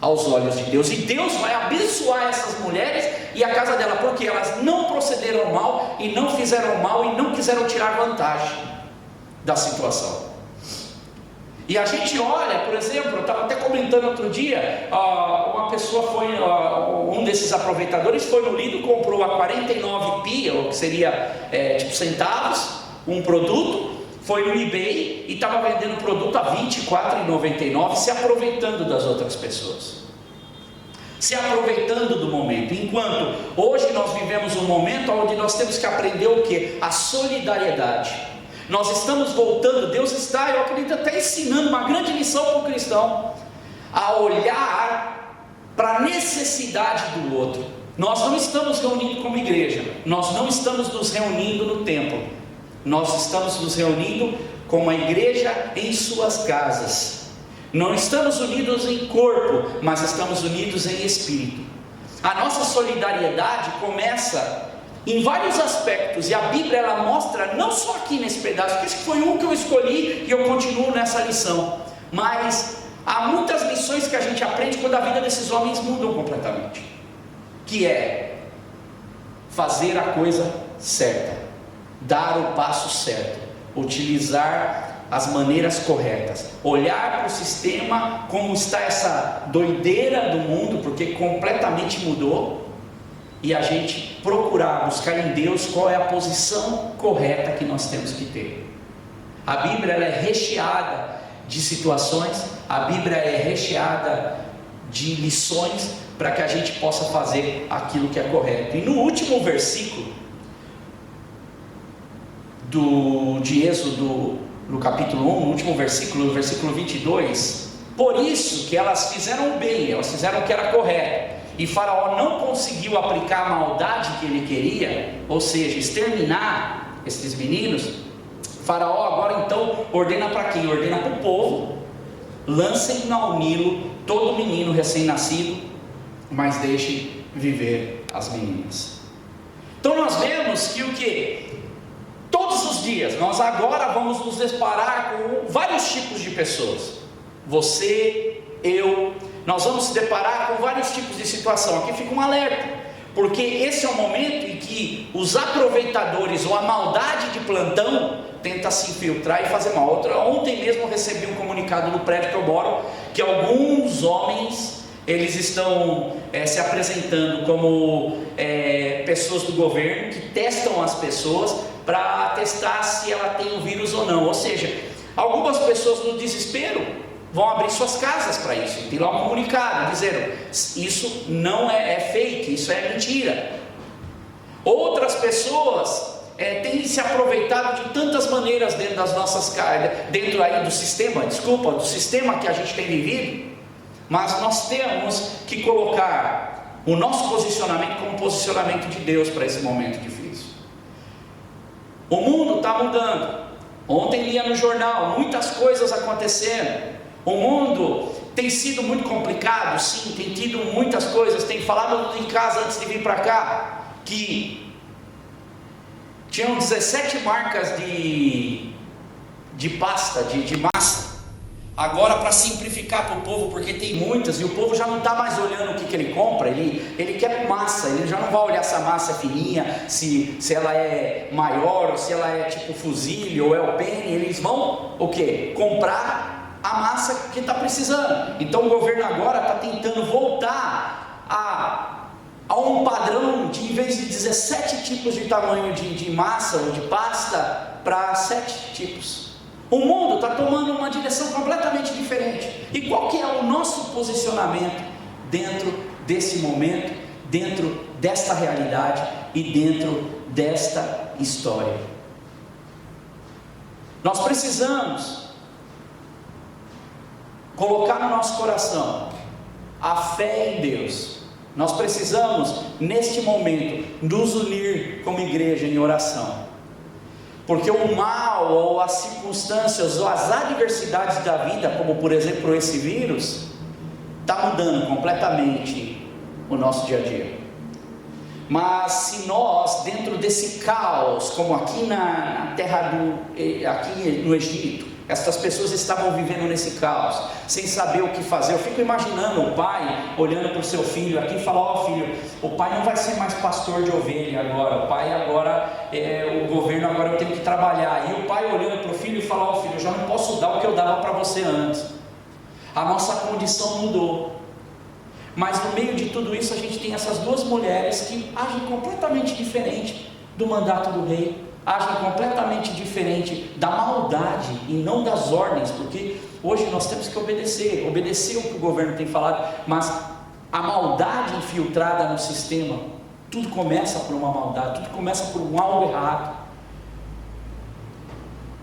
aos olhos de Deus, e Deus vai abençoar essas mulheres e a casa dela, porque elas não procederam mal e não fizeram mal e não quiseram tirar vantagem. da situação. E a gente olha, por exemplo, eu estava até comentando outro dia, uma pessoa foi, um desses aproveitadores foi no Lidl, comprou a 49 pi, ou que seria tipo centavos, um produto, foi no eBay e estava vendendo o produto a R$ 24,99, se aproveitando das outras pessoas, se aproveitando do momento. Enquanto hoje nós vivemos um momento onde nós temos que aprender o que? A solidariedade. Nós estamos voltando, Deus está, eu acredito, até ensinando uma grande lição para o cristão, a olhar para a necessidade do outro. Nós não estamos reunindo como igreja, nós não estamos nos reunindo no templo, nós estamos nos reunindo como a igreja em suas casas. Não estamos unidos em corpo, mas estamos unidos em espírito. A nossa solidariedade começa em vários aspectos, e a Bíblia ela mostra, não só aqui nesse pedaço, porque esse foi um que eu escolhi e eu continuo nessa lição, mas há muitas lições que a gente aprende quando a vida desses homens mudam completamente, que é fazer a coisa certa, dar o passo certo, utilizar as maneiras corretas, olhar para o sistema, como está essa doideira do mundo, porque completamente mudou, e a gente procurar buscar em Deus qual é a posição correta que nós temos que ter. A Bíblia ela é recheada de situações, a Bíblia é recheada de lições para que a gente possa fazer aquilo que é correto. E no último versículo de Êxodo, no capítulo 1, no último versículo, no versículo 22, por isso que elas fizeram bem, elas fizeram o que era correto, e Faraó não conseguiu aplicar a maldade que ele queria, ou seja, exterminar esses meninos. Faraó agora então ordena para quem? Ordena para o povo: lancem ao Nilo todo menino recém-nascido, mas deixem viver as meninas. Então nós vemos que o que? Todos os dias, nós agora vamos nos deparar com vários tipos de pessoas. Você, eu, nós vamos se deparar com vários tipos de situação. Aqui fica um alerta, porque esse é o momento em que os aproveitadores ou a maldade de plantão tenta se infiltrar e fazer mal. Ontem mesmo eu recebi um comunicado no prédio que eu moro, que alguns homens, eles estão se apresentando como pessoas do governo, que testam as pessoas para testar se ela tem o vírus ou não. Ou seja, algumas pessoas no desespero vão abrir suas casas para isso, e tem lá um comunicado dizendo: isso não é fake, isso é mentira. Outras pessoas têm se aproveitado de tantas maneiras dentro das nossas casas, dentro aí do sistema, do sistema que a gente tem vivido, mas nós temos que colocar o nosso posicionamento como posicionamento de Deus para esse momento difícil. O mundo está mudando. Ontem lia no jornal, muitas coisas acontecendo. O mundo tem sido muito complicado, sim, tem tido muitas coisas. Tem falado em casa antes de vir para cá, que tinham 17 marcas de pasta, de massa. Agora, para simplificar para o povo, porque tem muitas, e o povo já não está mais olhando o que ele compra, ele quer massa, ele já não vai olhar se a massa é fininha, se ela é maior, ou se ela é tipo fusilho, ou é o pene. Eles vão o quê? Comprar a massa que está precisando. Então o governo agora está tentando voltar a um padrão de, em vez de 17 tipos de tamanho de massa ou de pasta, para 7 tipos. O mundo está tomando uma direção completamente diferente. E qual que é o nosso posicionamento dentro desse momento, dentro desta realidade e dentro desta história? Nós precisamos colocar no nosso coração a fé em Deus. Nós precisamos, neste momento, nos unir como igreja em oração, porque o mal, ou as circunstâncias, ou as adversidades da vida, como por exemplo esse vírus, está mudando completamente o nosso dia a dia. Mas se nós, dentro desse caos, como aqui na terra aqui no Egito, Estas pessoas estavam vivendo nesse caos, sem saber o que fazer. Eu fico imaginando o pai olhando para o seu filho aqui e falar: ó filho, o pai não vai ser mais pastor de ovelha agora, o pai agora, o governo agora eu tenho que trabalhar. E o pai olhando para o filho e falar: ó filho, eu já não posso dar o que eu dava para você antes. A nossa condição mudou. Mas no meio de tudo isso a gente tem essas duas mulheres que agem completamente diferente do mandato do rei, agem completamente diferente da maldade e não das ordens, porque hoje nós temos que obedecer o que o governo tem falado, mas a maldade infiltrada no sistema, tudo começa por uma maldade, tudo começa por um algo errado.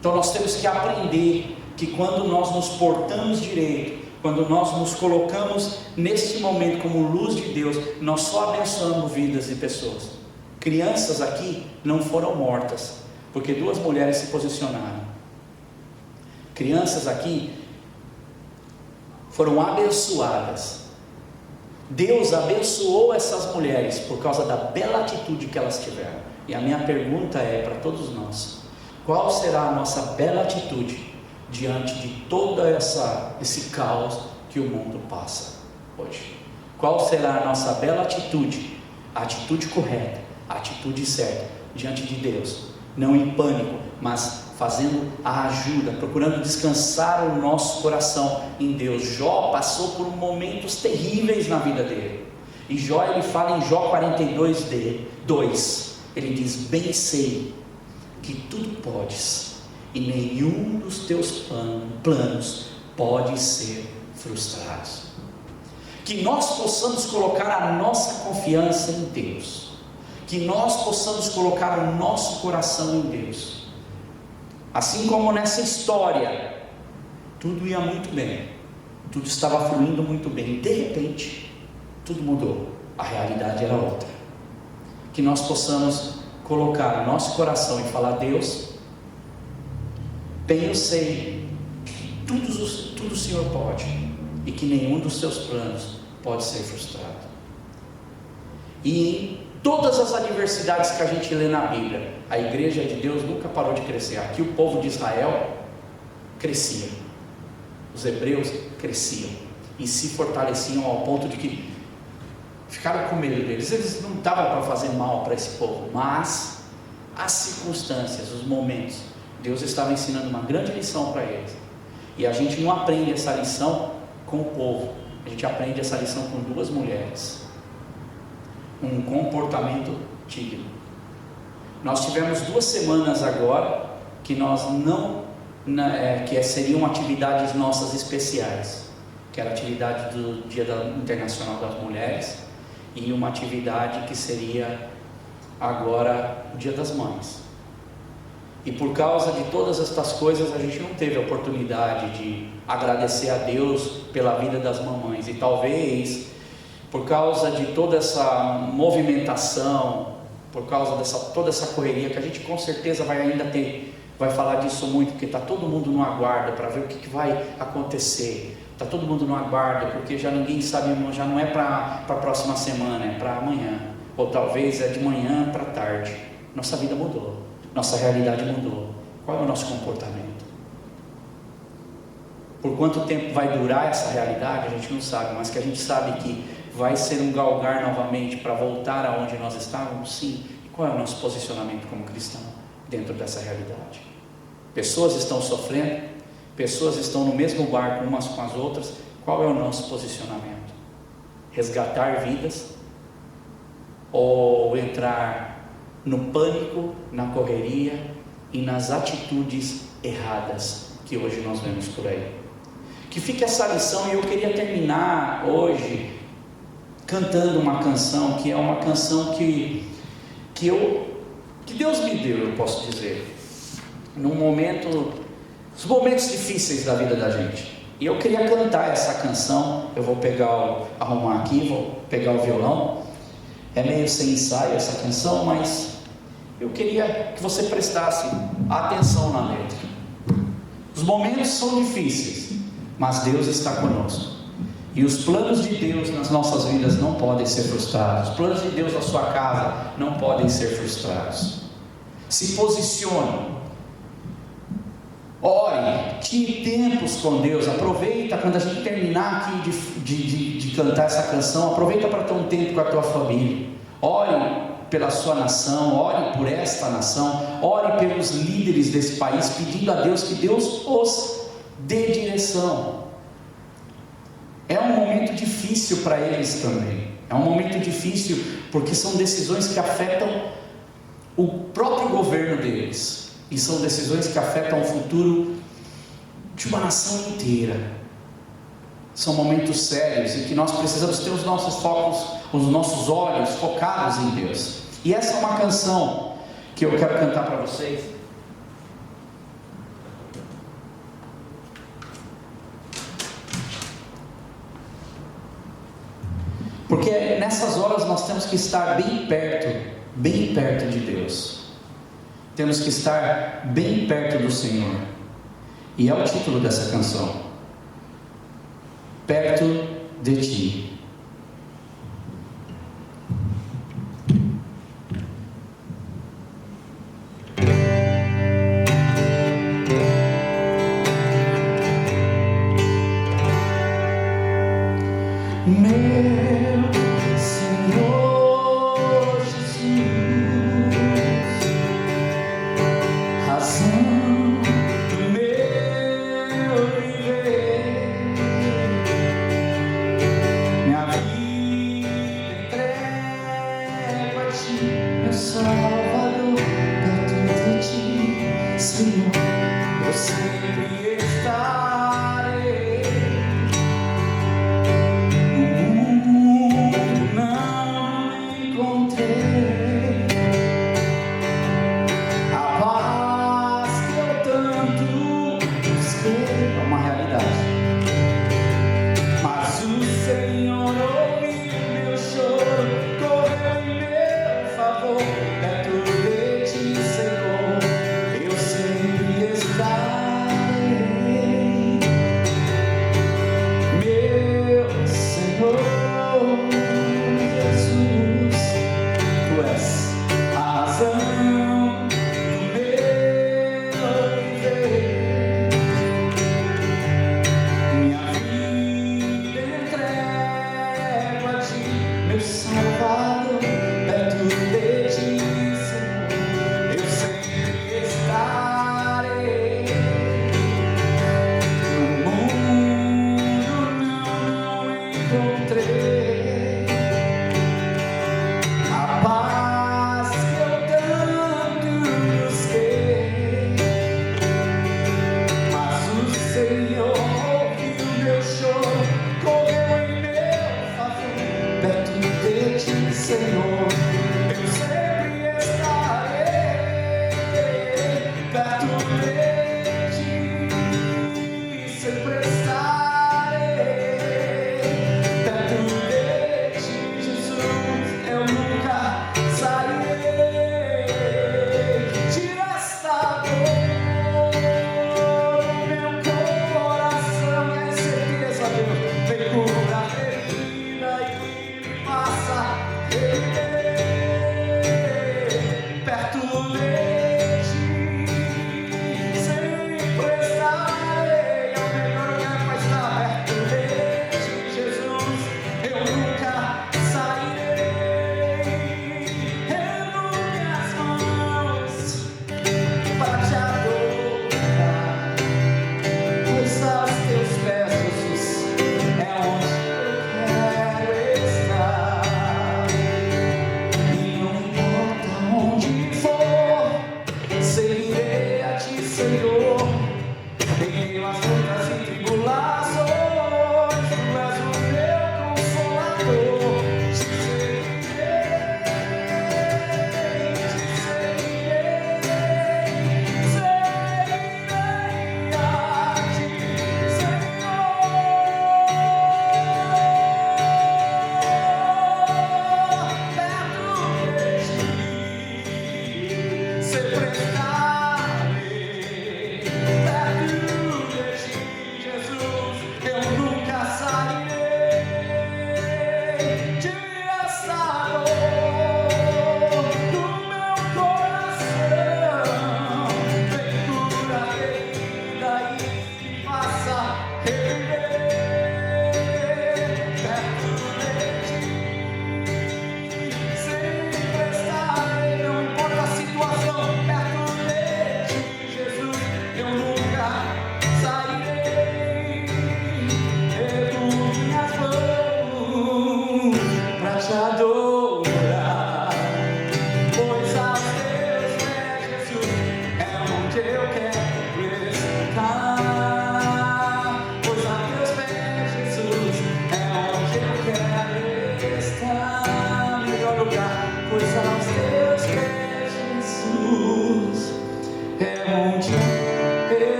Então nós temos que aprender que quando nós nos portamos direito, quando nós nos colocamos neste momento como luz de Deus, nós só abençoamos vidas de pessoas. Crianças aqui não foram mortas, porque duas mulheres se posicionaram. Crianças aqui foram abençoadas. Deus abençoou essas mulheres por causa da bela atitude que elas tiveram. E a minha pergunta é para todos nós: qual será a nossa bela atitude diante de todo esse caos que o mundo passa hoje? Qual será a nossa bela atitude, a atitude correta, a atitude certa diante de Deus? Não em pânico, mas fazendo a ajuda, procurando descansar o nosso coração em Deus. Jó passou por momentos terríveis na vida dele, e Jó, ele fala em Jó 42:2, ele diz: bem sei que tudo podes, e nenhum dos teus planos pode ser frustrado. Que nós possamos colocar a nossa confiança em Deus, que nós possamos colocar o nosso coração em Deus. Assim como nessa história, tudo ia muito bem, tudo estava fluindo muito bem, e de repente, tudo mudou, a realidade era outra. Que nós possamos colocar o nosso coração e falar: Deus, bem eu sei que tudo o Senhor pode, e que nenhum dos seus planos pode ser frustrado. E em todas as adversidades que a gente lê na Bíblia, a igreja de Deus nunca parou de crescer. Aqui o povo de Israel crescia, os hebreus cresciam e se fortaleciam ao ponto de que ficaram com medo deles. Eles não estavam para fazer mal para esse povo, mas as circunstâncias, os momentos, Deus estava ensinando uma grande lição para eles. E a gente não aprende essa lição com o povo, a gente aprende essa lição com duas mulheres, um comportamento digno. Nós tivemos 2 semanas agora que nós que seriam atividades nossas especiais, que era a atividade do Dia Internacional das Mulheres, e uma atividade que seria agora o Dia das Mães. E por causa de todas estas coisas, a gente não teve a oportunidade de agradecer a Deus pela vida das mamães. E talvez, por causa de toda essa movimentação, por causa toda essa correria, que a gente com certeza vai falar disso muito, porque está todo mundo no aguardo para ver o que vai acontecer. Está todo mundo no aguardo, porque já ninguém sabe, já não é para a próxima semana, é para amanhã. Ou talvez é de manhã para tarde. Nossa vida mudou, nossa realidade mudou. Qual é o nosso comportamento? Por quanto tempo vai durar essa realidade, a gente não sabe, mas que a gente sabe que vai ser um galgar novamente para voltar aonde nós estávamos, sim. E qual é o nosso posicionamento como cristão dentro dessa realidade? Pessoas estão sofrendo, pessoas estão no mesmo barco umas com as outras. Qual é o nosso posicionamento? Resgatar vidas ou entrar no pânico, na correria e nas atitudes erradas que hoje nós vemos por aí? Que fique essa lição. E eu queria terminar hoje cantando uma canção, que é uma canção que Deus me deu, eu posso dizer, num momento, os momentos difíceis da vida da gente. E eu queria cantar essa canção. Eu vou arrumar aqui, vou pegar o violão. É meio sem ensaio essa canção, mas eu queria que você prestasse atenção na letra. Os momentos são difíceis, mas Deus está conosco. E os planos de Deus nas nossas vidas não podem ser frustrados. Os planos de Deus na sua casa não podem ser frustrados. Se posicione. Ore, tire tempos com Deus. Aproveita quando a gente terminar aqui de cantar essa canção, aproveita para ter um tempo com a tua família. Ore pela sua nação, ore por esta nação, ore pelos líderes desse país, pedindo a Deus que Deus os dê direção. É um momento difícil para eles também, é um momento difícil porque são decisões que afetam o próprio governo deles, e são decisões que afetam o futuro de uma nação inteira. São momentos sérios em que nós precisamos ter os nossos focos, os nossos olhos focados em Deus. E essa é uma canção que eu quero cantar para vocês. Porque nessas horas nós temos que estar bem perto de Deus. Temos que estar bem perto do Senhor. E é o título dessa canção: Perto de Ti. Meu Senhor Jesus, razão do meu viver, minha vida entrego a Ti, meu Salvador, perto de Ti, Senhor, eu sempre estarei.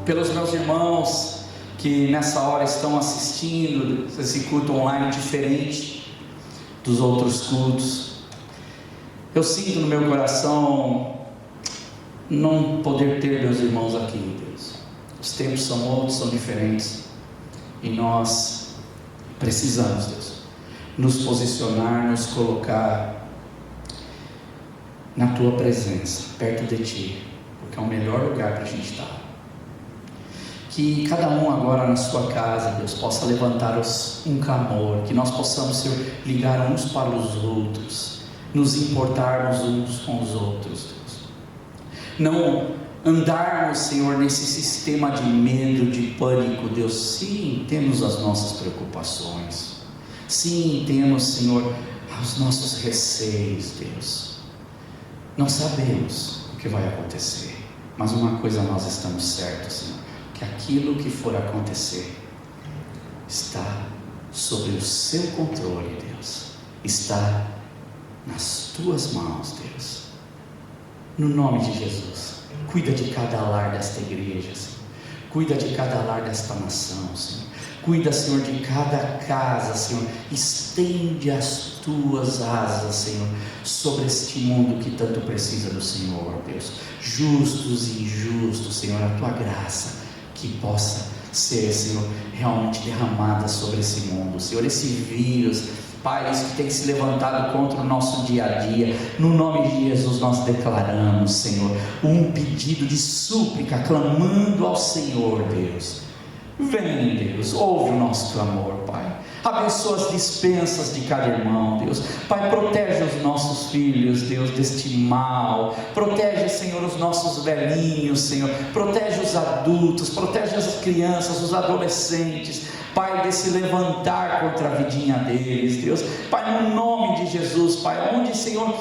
pelos meus irmãos que nessa hora estão assistindo esse culto online diferente dos outros cultos. Eu sinto no meu coração não poder ter meus irmãos aqui, Deus. Os tempos são outros, são diferentes, e nós precisamos, Deus, nos posicionar, nos colocar na Tua presença, perto de Ti, porque é o melhor lugar para a gente estar. Que cada um agora na sua casa, Deus, possa levantar um clamor, que nós possamos, Senhor, ligar uns para os outros, nos importarmos uns com os outros, Deus. Não andarmos, Senhor, nesse sistema de medo, de pânico, Deus. Sim, temos as nossas preocupações, sim, temos, Senhor, os nossos receios, Deus. Não sabemos o que vai acontecer, mas uma coisa nós estamos certos, Senhor, que aquilo que for acontecer está sob o seu controle, Deus, está nas Tuas mãos, Deus. No nome de Jesus, cuida de cada lar desta igreja, Senhor. Cuida de cada lar desta nação, Senhor. Cuida, Senhor, de cada casa, Senhor. Estende as Tuas asas, Senhor, sobre este mundo que tanto precisa do Senhor, Deus. Justos e injustos, Senhor, a Tua graça que possa ser, Senhor, realmente derramada sobre esse mundo, Senhor. Esse vírus, Pai, isso que tem se levantado contra o nosso dia a dia, no nome de Jesus nós declaramos, Senhor, um pedido de súplica, clamando ao Senhor, Deus. Vem, Deus, ouve o nosso clamor, Pai. Abençoa as dispensas de cada irmão, Deus. Pai, protege os nossos filhos, Deus, deste mal. Protege, Senhor, os nossos velhinhos, Senhor. Protege os adultos, protege as crianças, os adolescentes. Pai, desse levantar contra a vidinha deles, Deus. Pai, no nome de Jesus, Pai, onde, Senhor,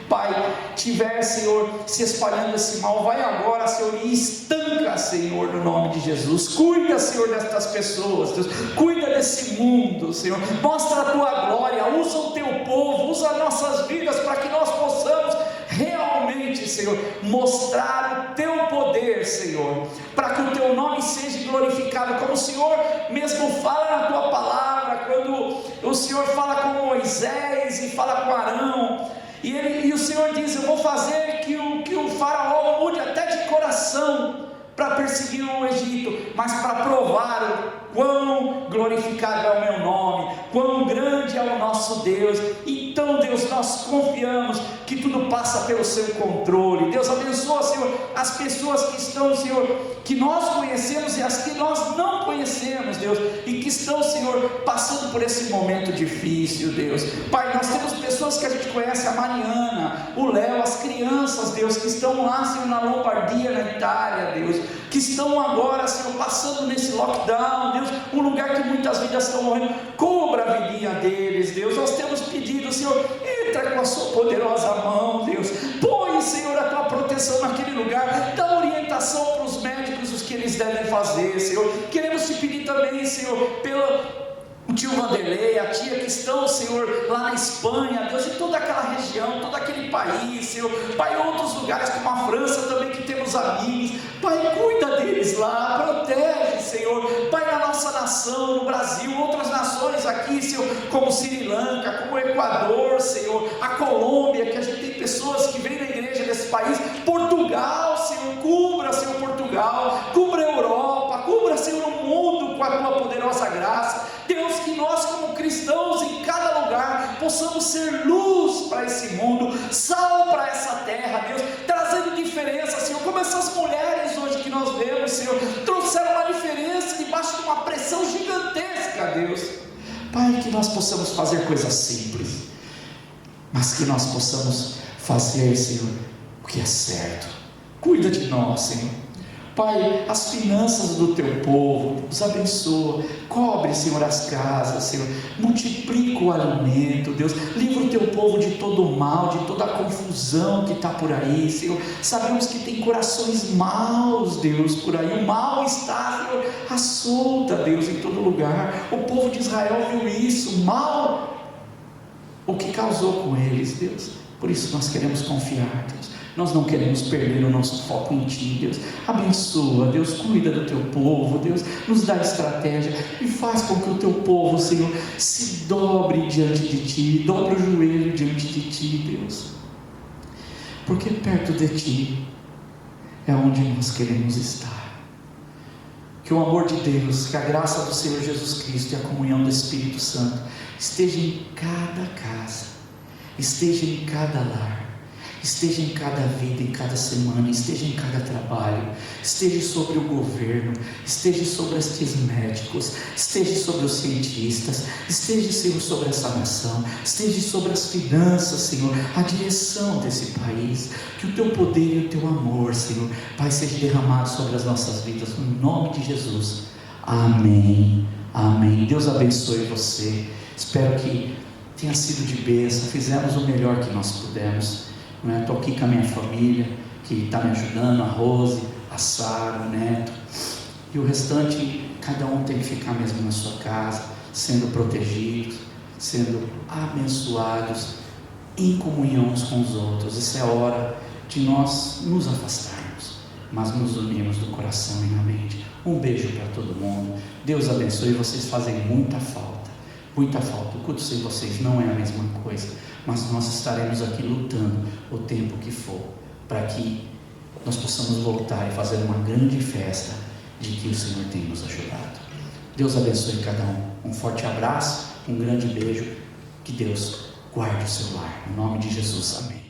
Pai, tiver, Senhor, se espalhando esse mal, vai agora, Senhor, e estanca, Senhor, no nome de Jesus. Cuida, Senhor, destas pessoas, Deus. Cuida desse mundo, Senhor. Mostra a Tua glória, usa o Teu povo, usa nossas vidas para que nós possamos realmente, Senhor, mostrar o Teu poder, Senhor, para que o Teu nome seja glorificado, como o Senhor mesmo fala na Tua palavra, quando o Senhor fala com Moisés e fala com Arão, e o Senhor diz: eu vou fazer que o faraó mude até de coração para perseguir o Egito, mas para provar o quão glorificado é o meu nome, quão grande é o nosso Deus. Então, Deus, nós confiamos que tudo passa pelo seu controle. Deus, abençoa, Senhor, as pessoas que estão, Senhor, que nós conhecemos e as que nós não conhecemos, Deus, e que estão, Senhor, passando por esse momento difícil, Deus. Pai, nós temos pessoas que a gente conhece, a Mariana, o Léo, as crianças, Deus, que estão lá, Senhor, na Lombardia, na Itália, Deus, que estão agora, Senhor, passando nesse lockdown, Deus, um lugar que muitas vidas estão morrendo. Cubra a vidinha deles, Deus. Nós temos pedido, Senhor, entra com a Sua poderosa mão, Deus. Põe, Senhor, a Tua proteção naquele lugar. Dá orientação para os médicos, os que eles devem fazer, Senhor. Queremos Te pedir também, Senhor, pelo o tio Vanderlei, a tia que estão, Senhor, lá na Espanha, Deus, em toda aquela região, todo aquele país, Senhor. Pai, outros lugares como a França também, que temos amigos. Pai, cuida deles lá, protege, Senhor. Pai, na nossa nação, no Brasil, outras nações aqui, Senhor, como Sri Lanka, como o Equador, Senhor, a Colômbia, que a gente tem pessoas que vêm da igreja desse país, Portugal, Senhor, cubra, Senhor, Portugal, cubra a Europa, cubra, Senhor, o mundo com a Tua poderosa graça. Deus, que nós como cristãos em cada lugar possamos ser luz para esse mundo, sal para essa terra, Deus, trazendo diferença, Senhor, como essas mulheres hoje que nós vemos, Senhor, trouxeram uma diferença debaixo de uma pressão gigantesca, Deus. Pai, que nós possamos fazer coisas simples, mas que nós possamos fazer, Senhor, o que é certo. Cuida de nós, Senhor. Pai, as finanças do Teu povo, os abençoa, cobre, Senhor, as casas, Senhor, multiplica o alimento, Deus, livra o Teu povo de todo o mal, de toda a confusão que está por aí, Senhor. Sabemos que tem corações maus, Deus, por aí, o mal está, Senhor, à solta, Deus, em todo lugar. O povo de Israel viu isso, o mal, o que causou com eles, Deus. Por isso nós queremos confiar, Deus, Nós não queremos perder o nosso foco em Ti, Deus. Abençoa, Deus, cuida do Teu povo, Deus, nos dá estratégia e faz com que o Teu povo, Senhor, se dobre diante de Ti, dobre o joelho diante de Ti, Deus, porque perto de Ti é onde nós queremos estar. Que o amor de Deus, que a graça do Senhor Jesus Cristo e a comunhão do Espírito Santo esteja em cada casa, esteja em cada lar, esteja em cada vida, em cada semana, esteja em cada trabalho, esteja sobre o governo, esteja sobre estes médicos, esteja sobre os cientistas, esteja, Senhor, sobre essa nação, esteja sobre as finanças, Senhor, a direção desse país. Que o Teu poder e o Teu amor, Senhor, Pai, seja derramado sobre as nossas vidas, no nome de Jesus. Amém, amém. Deus abençoe você. Espero que tenha sido de bênção. Fizemos o melhor que nós pudemos. Estou aqui com a minha família, que está me ajudando, a Rose, a Sara, o Neto, e o restante, cada um tem que ficar mesmo na sua casa, sendo protegidos, sendo abençoados, em comunhão uns com os outros. Essa é a hora de nós nos afastarmos, mas nos unirmos do coração e na mente. Um beijo para todo mundo, Deus abençoe. Vocês fazem muita falta, o culto sem vocês não é a mesma coisa, mas nós estaremos aqui lutando o tempo que for, para que nós possamos voltar e fazer uma grande festa de que o Senhor tem nos ajudado. Deus abençoe cada um forte abraço, um grande beijo, que Deus guarde o seu lar, em nome de Jesus, amém.